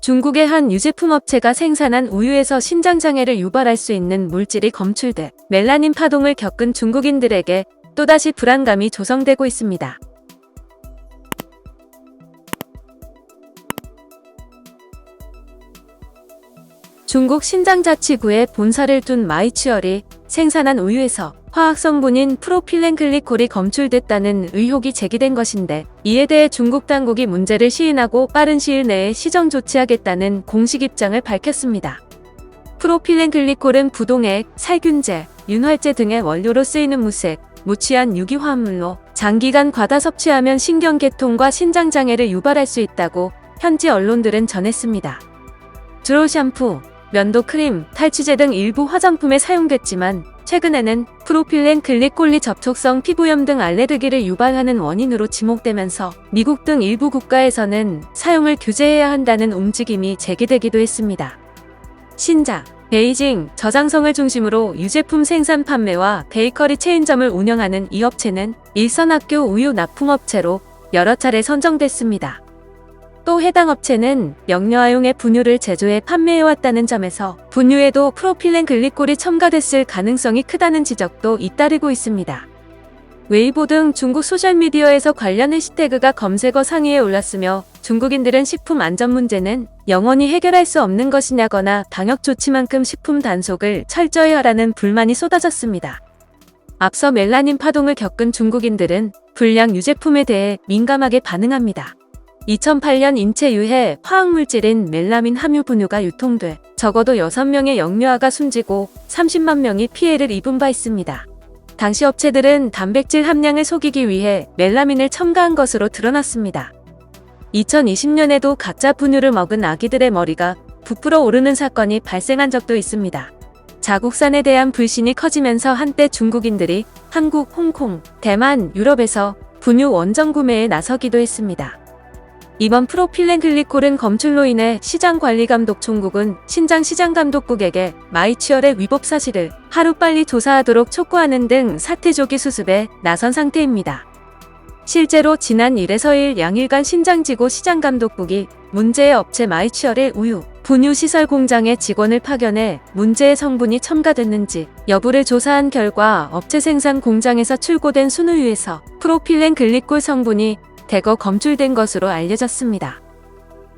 중국의 한 유제품 업체가 생산한 우유에서 신장장애를 유발할 수 있는 물질이 검출돼 멜라닌 파동을 겪은 중국인들에게 또다시 불안감이 조성되고 있습니다. 중국 신장자치구에 본사를 둔 마이츠얼이 생산한 우유에서 화학성분인 프로필렌글리콜이 검출됐다는 의혹이 제기된 것인데, 이에 대해 중국 당국이 문제를 시인하고 빠른 시일 내에 시정 조치하겠다는 공식 입장을 밝혔습니다. 프로필렌글리콜은 부동액, 살균제, 윤활제 등의 원료로 쓰이는 무색, 무취한 유기화합물로 장기간 과다 섭취하면 신경계통과 신장장애를 유발할 수 있다고 현지 언론들은 전했습니다. 주로 샴푸, 면도 크림, 탈취제 등 일부 화장품에 사용됐지만 최근에는 프로필렌 글리콜리 접촉성 피부염 등 알레르기를 유발하는 원인으로 지목되면서 미국 등 일부 국가에서는 사용을 규제해야 한다는 움직임이 제기되기도 했습니다. 신자, 베이징, 저장성을 중심으로 유제품 생산 판매와 베이커리 체인점을 운영하는 이 업체는 일선학교 우유 납품업체로 여러 차례 선정됐습니다. 또 해당 업체는 명료아용의 분유를 제조해 판매해왔다는 점에서 분유에도 프로필렌 글리콜이 첨가됐을 가능성이 크다는 지적도 잇따르고 있습니다. 웨이보 등 중국 소셜미디어에서 관련 해시태그가 검색어 상위에 올랐으며, 중국인들은 식품 안전 문제는 영원히 해결할 수 없는 것이냐거나 방역 조치만큼 식품 단속을 철저히 하라는 불만이 쏟아졌습니다. 앞서 멜라닌 파동을 겪은 중국인들은 불량 유제품에 대해 민감하게 반응합니다. 2008년 인체 유해 화학물질인 멜라민 함유 분유가 유통돼 적어도 6명의 영유아가 숨지고 30만 명이 피해를 입은 바 있습니다. 당시 업체들은 단백질 함량을 속이기 위해 멜라민을 첨가한 것으로 드러났습니다. 2020년에도 가짜 분유를 먹은 아기들의 머리가 부풀어 오르는 사건이 발생한 적도 있습니다. 자국산에 대한 불신이 커지면서 한때 중국인들이 한국, 홍콩, 대만, 유럽에서 분유 원정 구매에 나서기도 했습니다. 이번 프로필렌 글리콜은 검출로 인해 시장관리감독총국은 신장시장감독국에게 마이츠얼의 위법 사실을 하루빨리 조사하도록 촉구하는 등 사태조기 수습에 나선 상태입니다. 실제로 지난 1에서 2일 양일간 신장지구 시장감독국이 문제의 업체 마이츠얼의 우유, 분유 시설 공장에 직원을 파견해 문제의 성분이 첨가됐는지 여부를 조사한 결과 업체 생산 공장에서 출고된 순우유에서 프로필렌 글리콜 성분이 대거 검출된 것으로 알려졌습니다.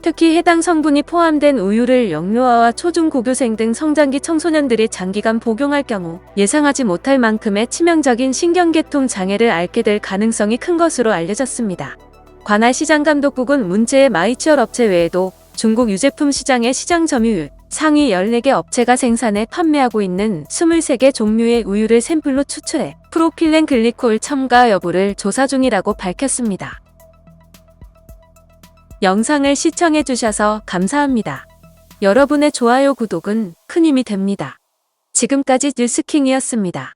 특히 해당 성분이 포함된 우유를 영유아와 초중고교생 등 성장기 청소년들이 장기간 복용할 경우 예상하지 못할 만큼의 치명적인 신경계통 장애를 앓게 될 가능성이 큰 것으로 알려졌습니다. 관할 시장감독국은 문제의 마이츠얼 업체 외에도 중국 유제품 시장의 시장 점유율 상위 14개 업체가 생산해 판매하고 있는 23개 종류의 우유를 샘플로 추출해 프로필렌 글리콜 첨가 여부를 조사 중이라고 밝혔습니다. 영상을 시청해주셔서 감사합니다. 여러분의 좋아요, 구독은 큰 힘이 됩니다. 지금까지 뉴스킹이었습니다.